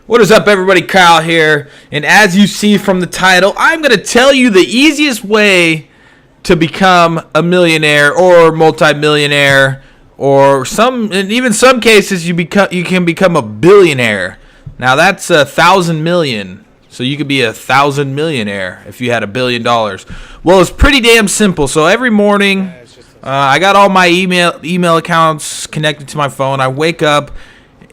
What is up, everybody? Kyle here, and as you see from the title, I'm going to tell you the easiest way to become a millionaire or multimillionaire, or even some cases you can become a billionaire. Now that's 1,000 million, so you could be 1,000 millionaire if you had $1 billion. Well, it's pretty damn simple. So every morning, I got all my email accounts connected to my phone. I wake up.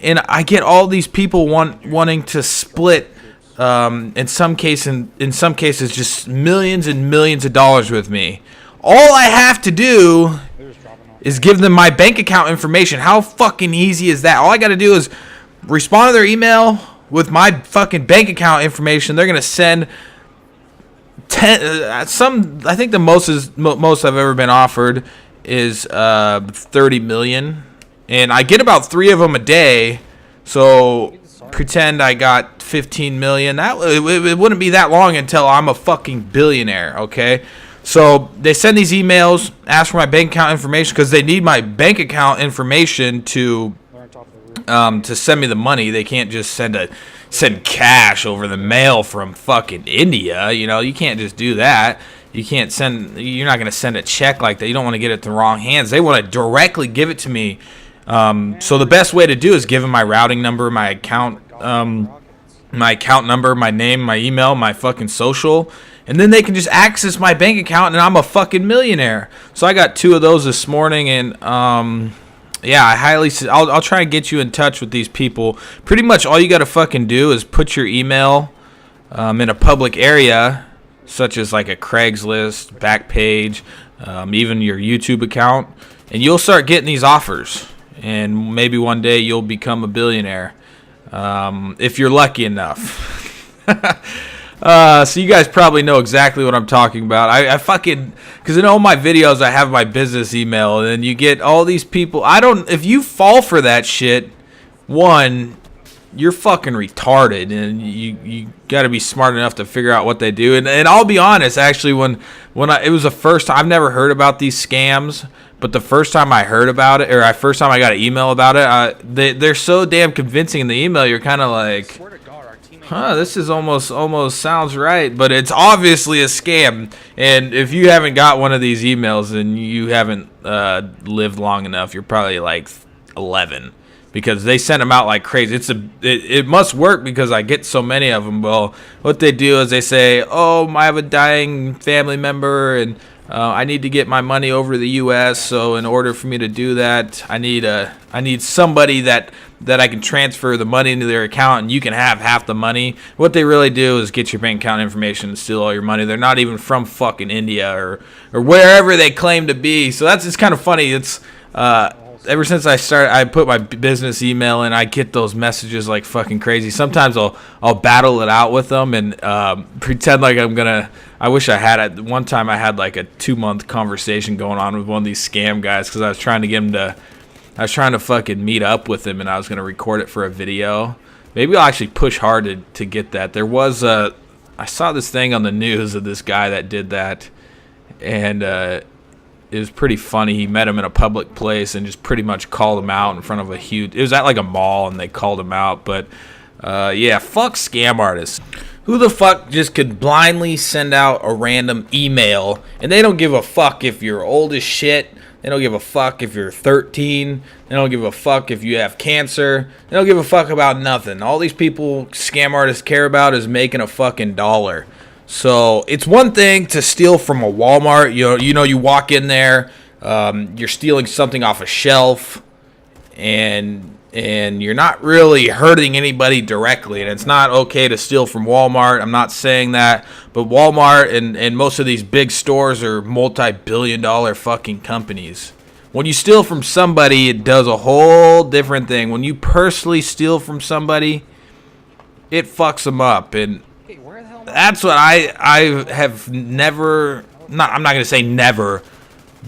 And I get all these people wanting to split, in some cases, just millions and millions of dollars with me. All I have to do is give them my bank account information. How fucking easy is that? All I got to do is respond to their email with my fucking bank account information. They're gonna send I think the most I've ever been offered is 30 million. And I get about 3 of them a day, so pretend I got 15 million. It wouldn't be that long until I'm a fucking billionaire, okay? So they send these emails, ask for my bank account information because they need my bank account information to send me the money. They can't just send cash over the mail from fucking India. You know, you can't just do that. You're not going to send a check like that. You don't want to get it in the wrong hands. They want to directly give it to me. So the best way to do is give them my routing number, my account number, my name, my email, my fucking social, and then they can just access my bank account and I'm a fucking millionaire. So I got 2 of those this morning, and yeah, I'll try and get you in touch with these people. Pretty much all you got to fucking do is put your email in a public area, such as like a Craigslist, Backpage, even your YouTube account, and you'll start getting these offers. And maybe one day you'll become a billionaire, if you're lucky enough. So you guys probably know exactly what I'm talking about. Because in all my videos I have my business email, and then you get all these people. If you fall for that shit, one, you're fucking retarded, and you got to be smart enough to figure out what they do. And I'll be honest, actually, it was the first time, I've never heard about these scams. But the first time I heard about it, or first time I got an email about it, they're so damn convincing in the email. You're kind of like, this is almost sounds right. But it's obviously a scam. And if you haven't got one of these emails, then you haven't lived long enough. You're probably like 11. Because they send them out like crazy. It must work because I get so many of them. Well, what they do is they say, I have a dying family member, and I need to get my money over to the U.S. So in order for me to do that, I need somebody that I can transfer the money into their account, and you can have half the money. What they really do is get your bank account information and steal all your money. They're not even from fucking India or wherever they claim to be. So it's kind of funny. It's ever since I put my business email in, I get those messages like fucking crazy. Sometimes I'll battle it out with them and pretend like I wish I had it. One time I had like a 2-month conversation going on with one of these scam guys because I was trying to fucking meet up with him, and I was going to record it for a video. Maybe I'll actually push hard to get that. I saw this thing on the news of this guy that did that, and it was pretty funny. He met him in a public place and just pretty much called him out in front of it was at like a mall, and they called him out. But yeah, fuck scam artists. Who the fuck just could blindly send out a random email, and they don't give a fuck if you're old as shit. They don't give a fuck if you're 13. They don't give a fuck if you have cancer. They don't give a fuck about nothing. All these people scam artists care about is making a fucking dollar. So it's one thing to steal from a Walmart. You walk in there, you're stealing something off a shelf, and you're not really hurting anybody directly. And it's not okay to steal from Walmart. I'm not saying that. But Walmart and most of these big stores are multi-billion-dollar fucking companies. When you steal from somebody, it does a whole different thing. When you personally steal from somebody, it fucks them up. And that's what I have never, I'm not going to say never,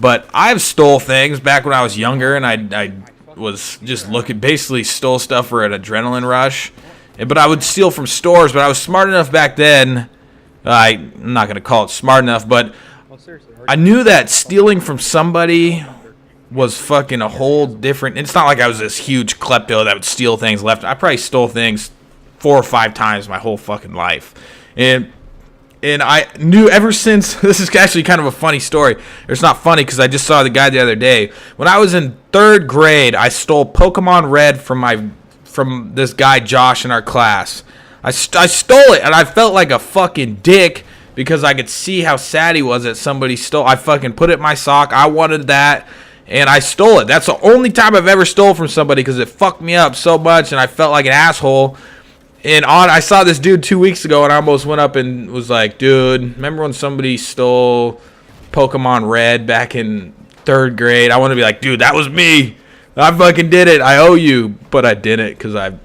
but I've stole things back when I was younger, and I was just basically stole stuff for an adrenaline rush. But I would steal from stores, but I was smart enough back then. I'm not going to call it smart enough, but I knew that stealing from somebody was fucking a whole different. It's not like I was this huge klepto that would steal things left. I probably stole things 4 or 5 times my whole fucking life. And I knew ever since, this is actually kind of a funny story. It's not funny because I just saw the guy the other day. When I was in 3rd grade, I stole Pokemon Red from this guy Josh in our class. I stole it, and I felt like a fucking dick because I could see how sad he was that somebody stole. I fucking put it in my sock. I wanted that, and I stole it. That's the only time I've ever stole from somebody because it fucked me up so much, and I felt like an asshole. And I saw this dude 2 weeks ago, and I almost went up and was like, dude, remember when somebody stole Pokemon Red back in 3rd grade? I want to be like, dude, that was me. I fucking did it. I owe you. But I didn't because I don't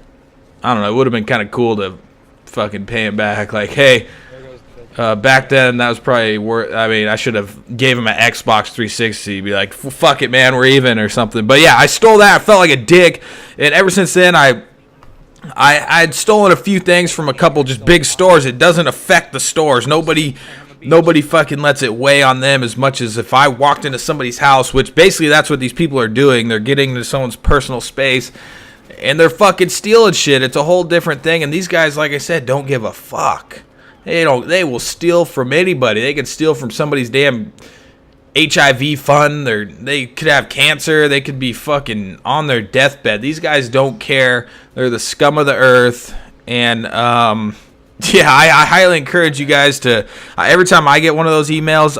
know. It would have been kind of cool to fucking pay him back. Like, hey, back then that was probably worth. I mean, I should have gave him an Xbox 360. Be like, fuck it, man, we're even or something. But yeah, I stole that. I felt like a dick. And ever since then, I'd stolen a few things from a couple just big stores. It doesn't affect the stores. Nobody fucking lets it weigh on them as much as if I walked into somebody's house, which basically that's what these people are doing. They're getting into someone's personal space and they're fucking stealing shit. It's a whole different thing. And these guys, like I said, don't give a fuck. They will steal from anybody. They can steal from somebody's damn HIV fund. They could have cancer. They could be fucking on their deathbed. These guys don't care. They're the scum of the earth. And yeah, I highly encourage you guys to. Every time I get one of those emails,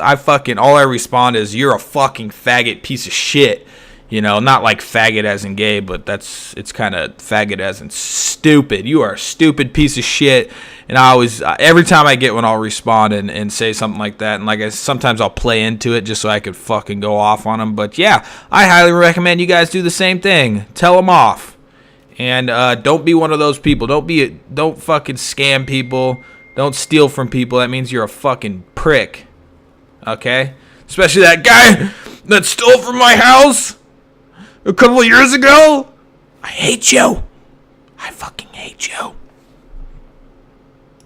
all I respond is, "You're a fucking faggot piece of shit." You know, not like faggot as in gay, but it's kind of faggot as in stupid. You are a stupid piece of shit. And I always, every time I get one, I'll respond and say something like that. And sometimes I'll play into it just so I could fucking go off on them. But yeah, I highly recommend you guys do the same thing. Tell them off. And don't be one of those people. Don't fucking scam people. Don't steal from people. That means you're a fucking prick. Okay? Especially that guy that stole from my house a couple of years ago. I hate you. I fucking hate you.